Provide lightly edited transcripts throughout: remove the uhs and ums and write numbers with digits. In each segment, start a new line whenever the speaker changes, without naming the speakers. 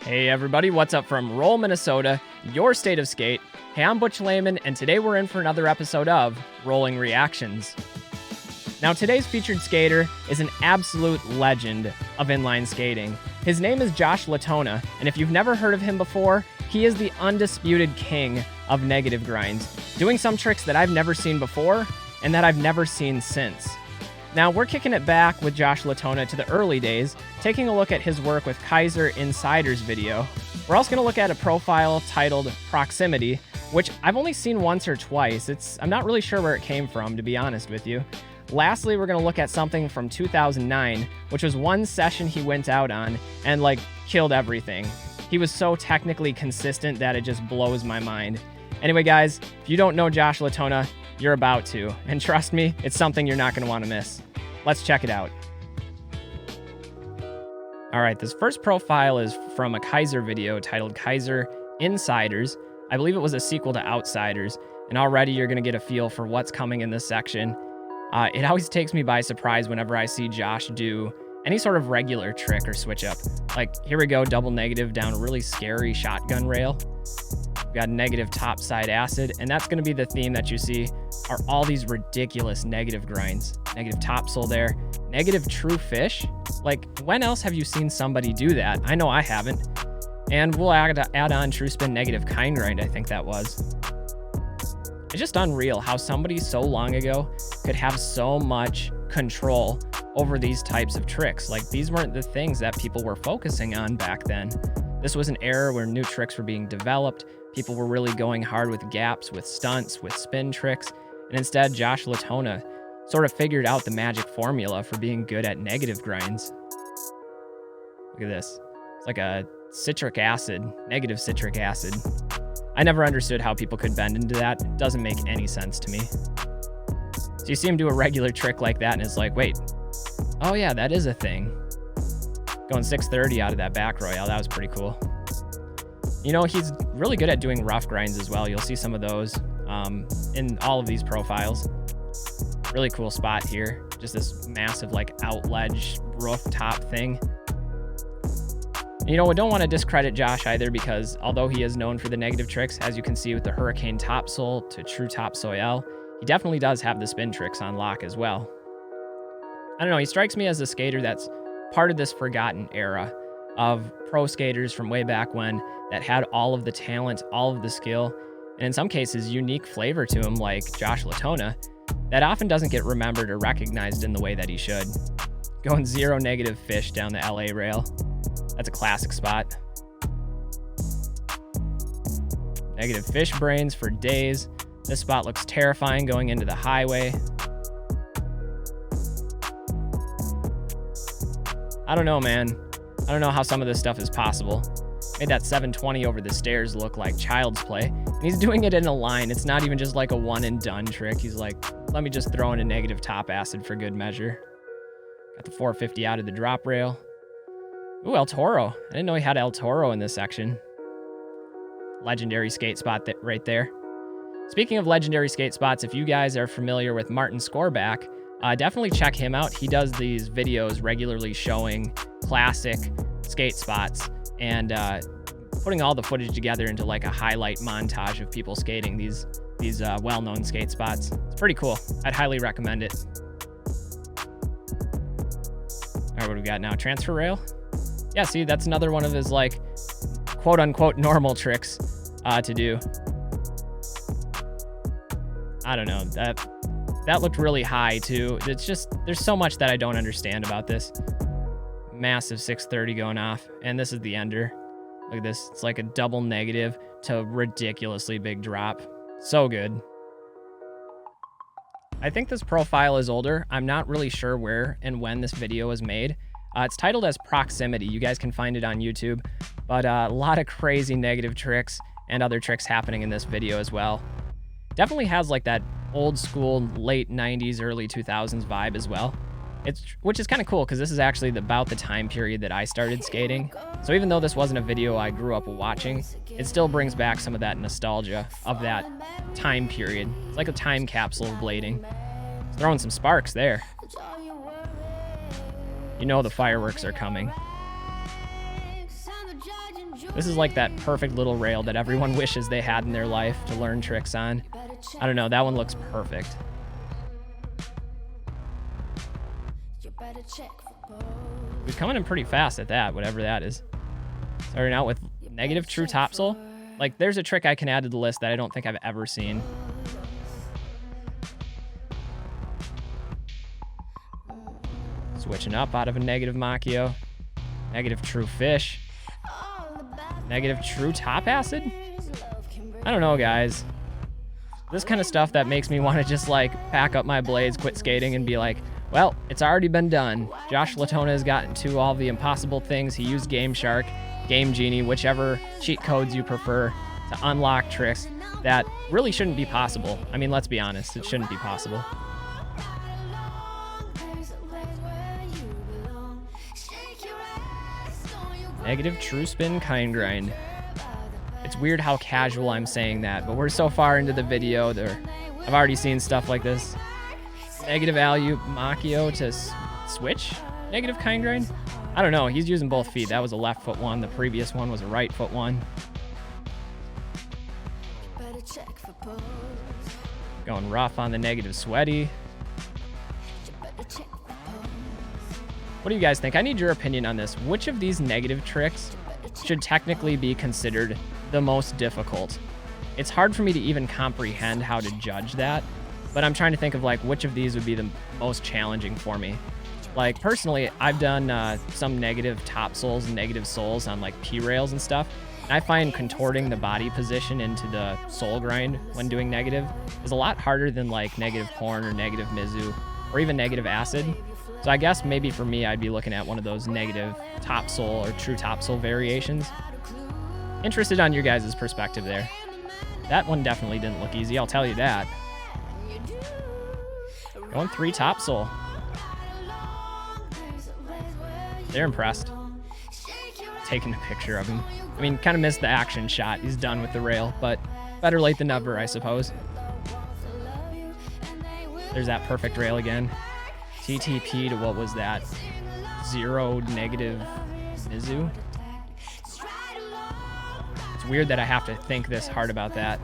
Hey everybody, what's up from Roll, Minnesota, your state of skate. Hey, I'm Butch Lehman, and today we're in for another episode of Rolling Reactions. Now today's featured skater is an absolute legend of inline skating. His name is Josh Letona, and if you've never heard of him before, he is the undisputed king of negative grinds, doing some tricks that I've never seen before and that I've never seen since. Now, we're kicking it back with Josh Letona to the early days, taking a look at his work with Kaiser Insiders video. We're also going to look at a profile titled Proximity, which I've only seen once or twice. I'm not really sure where it came from, to be honest with you. Lastly, we're going to look at something from 2009, which was one session he went out on and, killed everything. He was so technically consistent that it just blows my mind. Anyway, guys, if you don't know Josh Letona, you're about to. And trust me, it's something you're not going to want to miss. Let's check it out. All right, this first profile is from a Kaiser video titled Kaiser Insiders. I believe it was a sequel to Outsiders, and already you're going to get a feel for what's coming in this section. It always takes me by surprise whenever I see Josh do any sort of regular trick or switch up. Here we go, double negative down a really scary shotgun rail. We've got negative topside acid, and that's going to be the theme that you see are all these ridiculous negative grinds. Negative topsole there, negative true fish. When else have you seen somebody do that? I know I haven't. And we'll add on true spin negative kind grind, I think that was. It's just unreal how somebody so long ago could have so much control over these types of tricks. These weren't the things that people were focusing on back then. This was an era where new tricks were being developed. People were really going hard with gaps, with stunts, with spin tricks. And instead, Josh Letona sort of figured out the magic formula for being good at negative grinds. Look at this. It's like a citric acid, negative citric acid. I never understood how people could bend into that. It doesn't make any sense to me. So you see him do a regular trick like that, and it's like, wait, oh yeah, that is a thing. Going 630 out of that back royale, that was pretty cool. You know, he's really good at doing rough grinds as well. You'll see some of those in all of these profiles. Really cool spot here. Just this massive out ledge rooftop thing. You know, we don't want to discredit Josh either, because although he is known for the negative tricks, as you can see with the hurricane topsole to true topsoil, he definitely does have the spin tricks on lock as well. I don't know, he strikes me as a skater that's part of this forgotten era of pro skaters from way back when that had all of the talent, all of the skill, and in some cases unique flavor to him, like Josh Letona, that often doesn't get remembered or recognized in the way that he should. Going zero negative fish down the LA rail. That's a classic spot. Negative fish brains for days. This spot looks terrifying going into the highway. I don't know, man. I don't know how some of this stuff is possible. Made that 720 over the stairs look like child's play. And he's doing it in a line. It's not even just like a one and done trick. He's like, let me just throw in a negative top acid for good measure. Got the 450 out of the drop rail. Ooh, El Toro. I didn't know he had El Toro in this section. Legendary skate spot right there. Speaking of legendary skate spots, if you guys are familiar with Martin Scorback, definitely check him out. He does these videos regularly showing classic skate spots and putting all the footage together into a highlight montage of people skating these well-known skate spots. It's pretty cool. I'd highly recommend it. All right, what do we got now? Transfer rail? Yeah, see, that's another one of his quote-unquote normal tricks to do. I don't know. That looked really high too. It's just, there's so much that I don't understand about this. Massive 630 going off, and this is the ender. Look at this. It's like a double negative to ridiculously big drop. So good. I think this profile is older. I'm not really sure where and when this video was made. It's titled as Proximity. You guys can find it on YouTube, but a lot of crazy negative tricks and other tricks happening in this video as well. Definitely has that old school late 90s, early 2000s vibe as well. Which is kind of cool, because this is actually about the time period that I started skating. So even though this wasn't a video I grew up watching, it still brings back some of that nostalgia of that time period. It's like a time capsule of blading. It's throwing some sparks there. You know the fireworks are coming. This is like that perfect little rail that everyone wishes they had in their life to learn tricks on. I don't know, that one looks perfect. We're coming in pretty fast at that, whatever that is. Starting out with negative true topsoul. Like, there's a trick I can add to the list that I don't think I've ever seen. Switching up out of a negative Machio. Negative true fish. Negative true top acid? I don't know, guys. This kind of stuff that makes me want to just, like, pack up my blades, quit skating, and be like, well, it's already been done. Josh Letona has gotten to all the impossible things. He used Game Shark, Game Genie, whichever cheat codes you prefer, to unlock tricks that really shouldn't be possible. I mean, let's be honest, it shouldn't be possible. Negative true spin kind grind. It's weird how casual I'm saying that, but we're so far into the video there. I've already seen stuff like this. Negative alley-oop Machio to switch? Negative kind grind? I don't know, he's using both feet. That was a left foot one, the previous one was a right foot one. Going rough on the negative sweaty. What do you guys think? I need your opinion on this. Which of these negative tricks should technically be considered the most difficult? It's hard for me to even comprehend how to judge that, but I'm trying to think of like which of these would be the most challenging for me. Like personally, I've done some negative top soles and negative soles on like P-rails and stuff. And I find contorting the body position into the sole grind when doing negative is a lot harder than like negative corn or negative Mizu or even negative acid. So I guess maybe for me, I'd be looking at one of those negative top sole or true top sole variations. Interested on your guys' perspective there. That one definitely didn't look easy, I'll tell you that. Going 3 top sole. They're impressed. Taking a picture of him. I mean, kind of missed the action shot. He's done with the rail, but better late than never, I suppose. There's that perfect rail again. TTP to what was that? 0 negative Mizu? It's weird that I have to think this hard about that.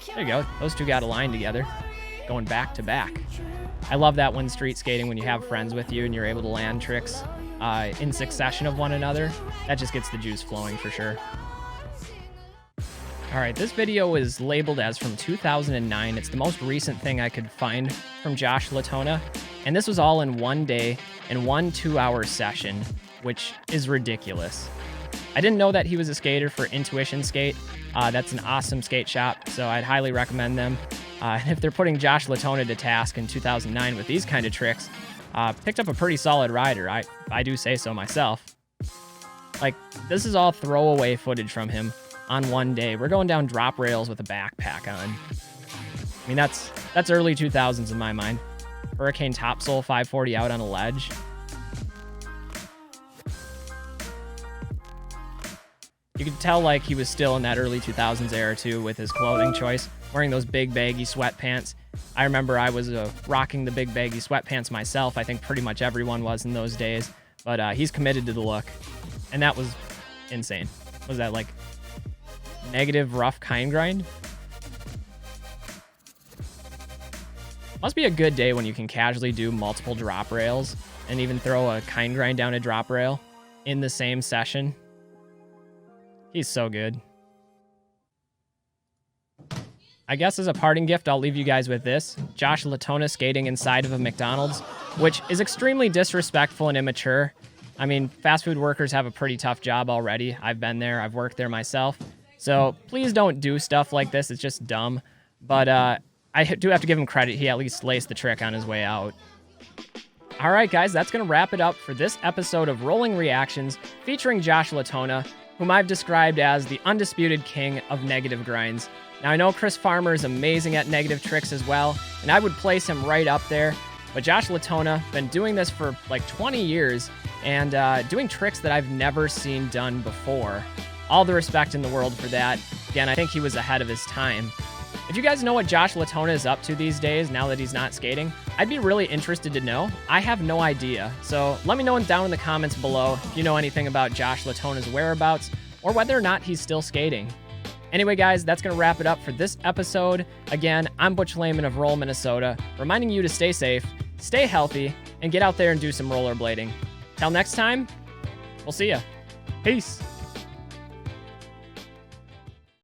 There you go. Those two got aligned together. Going back to back. I love that when street skating, when you have friends with you and you're able to land tricks in succession of one another. That just gets the juice flowing for sure. All right, this video is labeled as from 2009. It's the most recent thing I could find from Josh Letona. And this was all in one day in 1 2-hour session, which is ridiculous. I didn't know that he was a skater for Intuition Skate. That's an awesome skate shop, so I'd highly recommend them. And if they're putting Josh Letona to task in 2009 with these kind of tricks, picked up a pretty solid rider. I do say so myself. Like, this is all throwaway footage from him on one day. We're going down drop rails with a backpack on. I mean, that's early 2000s in my mind. Hurricane topsole 540 out on a ledge. You could tell like he was still in that early 2000s era too with his clothing choice, wearing those big baggy sweatpants. I remember I was rocking the big baggy sweatpants myself. I think pretty much everyone was in those days, but he's committed to the look. And that was insane. Was that like negative rough kind grind? Must be a good day when you can casually do multiple drop rails and even throw a kind grind down a drop rail in the same session. He's so good. I guess as a parting gift, I'll leave you guys with this. Josh Letona skating inside of a McDonald's, which is extremely disrespectful and immature. I mean, fast food workers have a pretty tough job already. I've been there. I've worked there myself. So please don't do stuff like this. It's just dumb. But I do have to give him credit. He at least laced the trick on his way out. All right, guys, that's going to wrap it up for this episode of Rolling Reactions featuring Josh Letona, whom I've described as the undisputed king of negative grinds. Now, I know Chris Farmer is amazing at negative tricks as well, and I would place him right up there. But Josh Letona, been doing this for like 20 years and doing tricks that I've never seen done before. All the respect in the world for that. Again, I think he was ahead of his time. If If you guys know what Josh Letona is up to these days now that he's not skating, I'd be really interested to know. I have no idea. So let me know down in the comments below if you know anything about Josh Letona's whereabouts or whether or not he's still skating. Anyway, guys, that's going to wrap it up for this episode. Again, I'm Butch Lehman of Roll, Minnesota, reminding you to stay safe, stay healthy, and get out there and do some rollerblading. Till next time, we'll see ya. Peace.